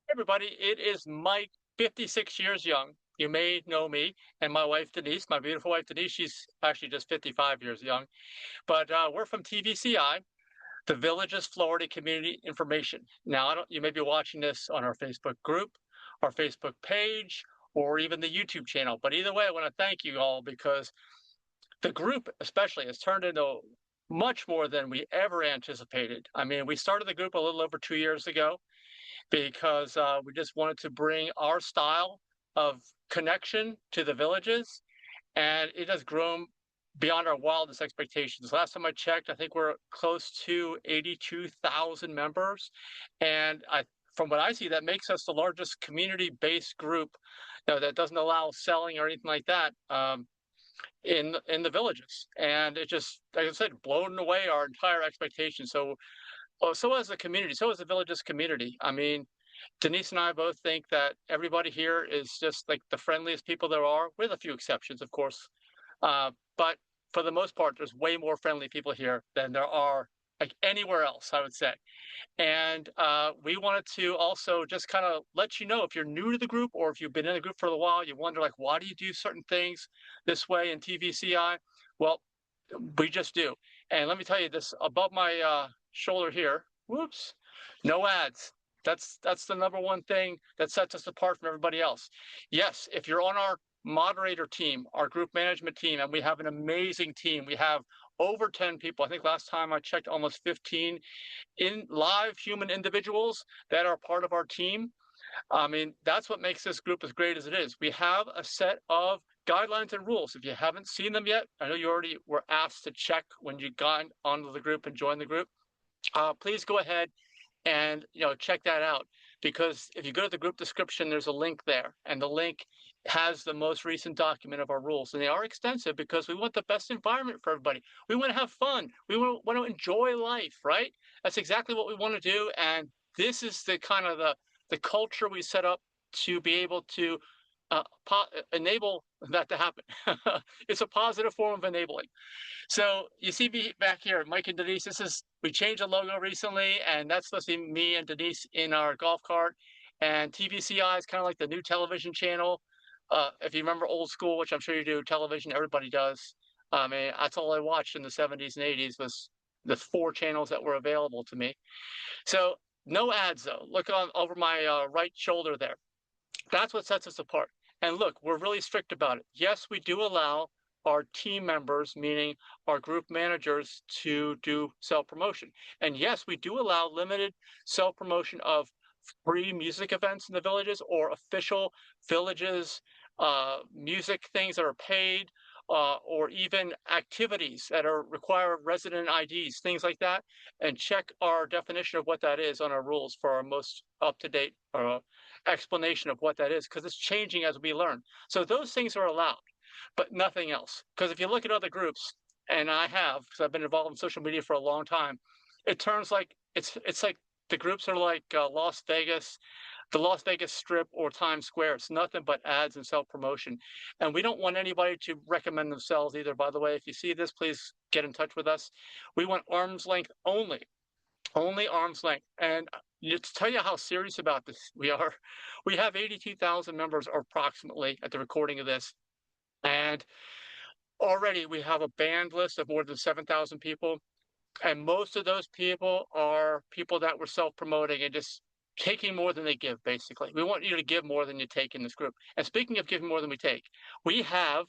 Everybody, it is Mike, 56 years young. You may know me and my wife, Denise, my beautiful wife, Denise. She's actually just 55 years young. But we're from TVCI, the Villages Florida Community Information. Now, you may be watching this on our Facebook group, our Facebook page, or even the YouTube channel. But either way, I want to thank you all because the group, especially, has turned into much more than we ever anticipated. I mean, we started the group a little over 2 years ago because we just wanted to bring our style of connection to the villages, and it has grown beyond our wildest expectations. Last time I checked, I think we're close to 82,000 members, and from what I see, that makes us the largest community-based group, that doesn't allow selling or anything like that. In the villages, and it just, like I said, blown away our entire expectations. So, so as the community, so as the villages community. I mean, Denise and I both think that everybody here is just like the friendliest people there are, with a few exceptions, of course. But for the most part, there's way more friendly people here than there are like anywhere else, I would say. And we wanted to also just kind of let you know, if you're new to the group or if you've been in the group for a while, you wonder like, why do you do certain things this way in TVCI? Well, we just do. And let me tell you this, above my shoulder here, whoops, no ads. That's the number one thing that sets us apart from everybody else. Yes, if you're on our moderator team, our group management team, and we have an amazing team. We have over 10 people. I think last time I checked, almost 15 in live human individuals that are part of our team. I mean, that's what makes this group as great as it is. We have a set of guidelines and rules. If you haven't seen them yet, I know you already were asked to check when you got onto the group and joined the group. Please go ahead and check that out, because if you go to the group description, there's a link there, and the link has the most recent document of our rules, and they are extensive because we want the best environment for everybody. We want to have fun. We want to enjoy life, right? That's exactly what we want to do, and this is the kind of the culture we set up to be able to enable that to happen. It's a positive form of enabling. So you see me back here, Mike and Denise. We changed the logo recently, and that's supposed to be me and Denise in our golf cart. And TVCI is kind of like the new television channel. If you remember old school, which I'm sure you do, television, everybody does. I mean, that's all I watched in the 70s and 80s was the four channels that were available to me. So no ads though. Look on over my right shoulder there. That's what sets us apart. And look, we're really strict about it. Yes, we do allow our team members, meaning our group managers, to do self-promotion. And yes, we do allow limited self-promotion of free music events in the villages, or official villages music things that are paid, or even activities that require resident IDs, things like that. And check our definition of what that is on our rules for our most up-to-date explanation of what that is, because it's changing as we learn. So those things are allowed, but nothing else. Because if you look at other groups, and I have, because I've been involved in social media for a long time, it turns like it's like the groups are like Las Vegas, the Las Vegas Strip, or Times Square. It's nothing but ads and self-promotion. And we don't want anybody to recommend themselves either. By the way, if you see this, please get in touch with us. We want arm's length only arm's length. And to tell you how serious about this we are, we have 82,000 members approximately at the recording of this. And already we have a banned list of more than 7,000 people. And most of those people are people that were self-promoting and just taking more than they give, basically. We want you to give more than you take in this group. And speaking of giving more than we take, we have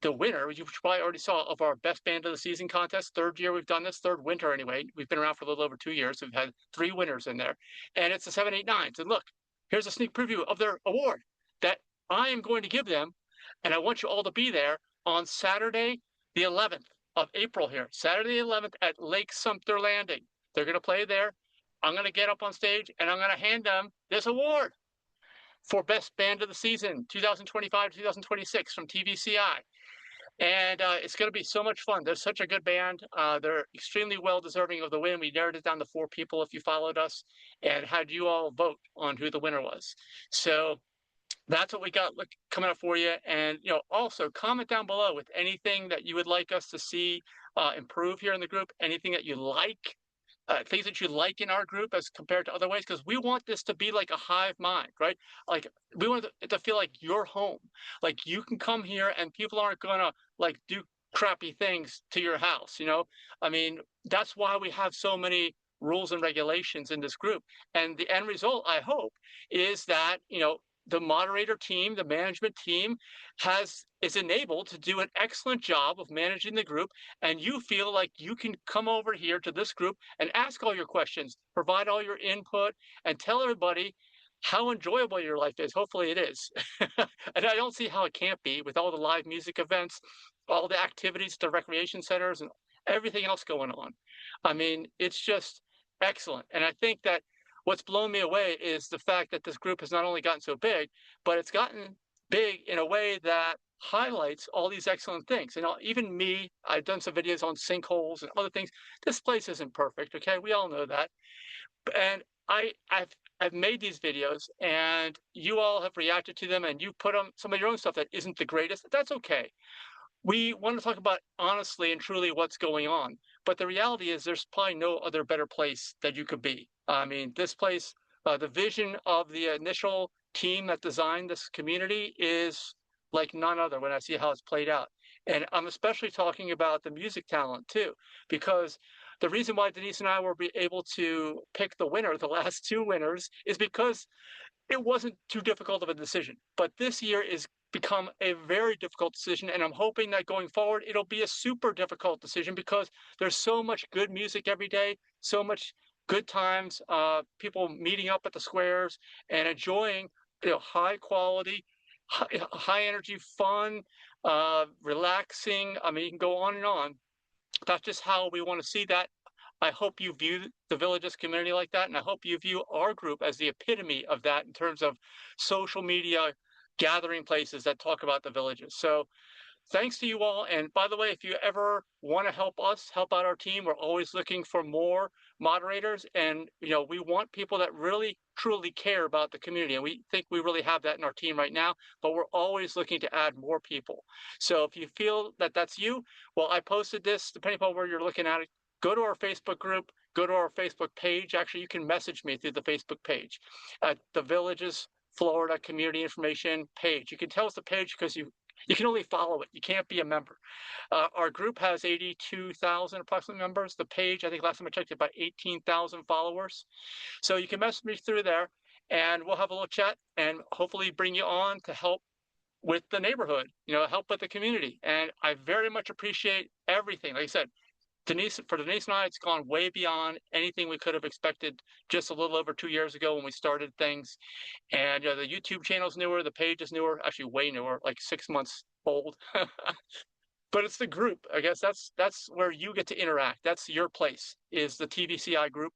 the winner, you probably already saw, of our best band of the season contest. Third year we've done this, third winter anyway. We've been around for a little over 2 years. So we've had 3 winners in there. And it's the 789s. And look, here's a sneak preview of their award that I am going to give them. And I want you all to be there on Saturday, the 11th of April here, Saturday 11th at Lake Sumter Landing. They're going to play there. I'm going to get up on stage and I'm going to hand them this award for Best Band of the Season 2025-2026 from TVCI. And it's going to be so much fun. They're such a good band. They're extremely well deserving of the win. We narrowed it down to 4 people if you followed us, and had you all vote on who the winner was. So that's what we got coming up for you. And also comment down below with anything that you would like us to see improve here in the group, anything that you like, things that you like in our group as compared to other ways, because we want this to be like a hive mind, right? Like we want it to feel like your home. Like you can come here and people aren't gonna like do crappy things to your house, you know? I mean, that's why we have so many rules and regulations in this group. And the end result, I hope, is that, the moderator team, the management team is enabled to do an excellent job of managing the group, and you feel like you can come over here to this group and ask all your questions, provide all your input, and tell everybody how enjoyable your life is. Hopefully it is. And I don't see how it can't be with all the live music events, all the activities, the recreation centers, and everything else going on. I mean, it's just excellent. And I think that what's blown me away is the fact that this group has not only gotten so big, but it's gotten big in a way that highlights all these excellent things. Even me, I've done some videos on sinkholes and other things. This place isn't perfect, okay? We all know that. And I've made these videos, and you all have reacted to them, and you put on some of your own stuff that isn't the greatest. That's okay. We want to talk about honestly and truly what's going on. But the reality is there's probably no other better place that you could be. I mean, this place, the vision of the initial team that designed this community is like none other when I see how it's played out. And I'm especially talking about the music talent too, because the reason why Denise and I were able to pick the winner, the last two winners, is because it wasn't too difficult of a decision. But this year is become a very difficult decision, and I'm hoping that going forward it'll be a super difficult decision because there's so much good music every day, so much good times, people meeting up at the squares and enjoying high quality, high energy fun, relaxing. I mean, you can go on and on. That's just how we want to see that. I hope you view the Villages community like that, and I hope you view our group as the epitome of that in terms of social media gathering places that talk about the Villages. So thanks to you all. And by the way, if you ever want to help us help out our team, we're always looking for more moderators. And we want people that really truly care about the community. And we think we really have that in our team right now, but we're always looking to add more people. So if you feel that that's you, well, I posted this, depending upon where you're looking at it, go to our Facebook group, go to our Facebook page. Actually, you can message me through the Facebook page at the Villages Florida Community Information page. You can tell us the page because you can only follow it. You can't be a member. Our group has 82,000 approximately members. The page, I think last time I checked, about 18,000 followers. So you can message me through there, and we'll have a little chat and hopefully bring you on to help with the neighborhood, help with the community. And I very much appreciate everything. Like I said, Denise and I, it's gone way beyond anything we could have expected just a little over 2 years ago when we started things. And the YouTube channel's newer, the page is newer, actually way newer, like 6 months old. But it's the group. I guess that's where you get to interact. That's your place, is the TVCI group,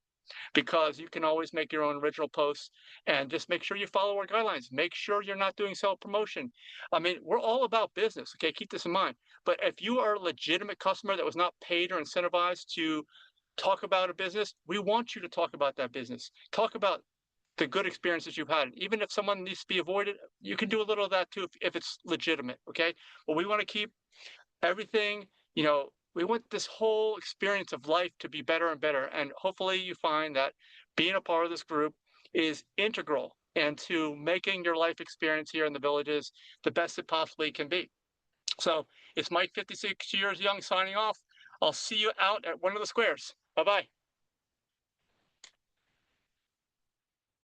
because you can always make your own original posts, and just make sure you follow our guidelines. Make sure you're not doing self-promotion. I mean, we're all about business, okay? Keep this in mind. But if you are a legitimate customer that was not paid or incentivized to talk about a business, we want you to talk about that business. Talk about the good experiences you've had. Even if someone needs to be avoided, you can do a little of that too if it's legitimate, okay? But we want to keep everything, we want this whole experience of life to be better and better. And hopefully you find that being a part of this group is integral into making your life experience here in the Villages the best it possibly can be. So it's Mike, 56 years young, signing off. I'll see you out at one of the squares. Bye-bye.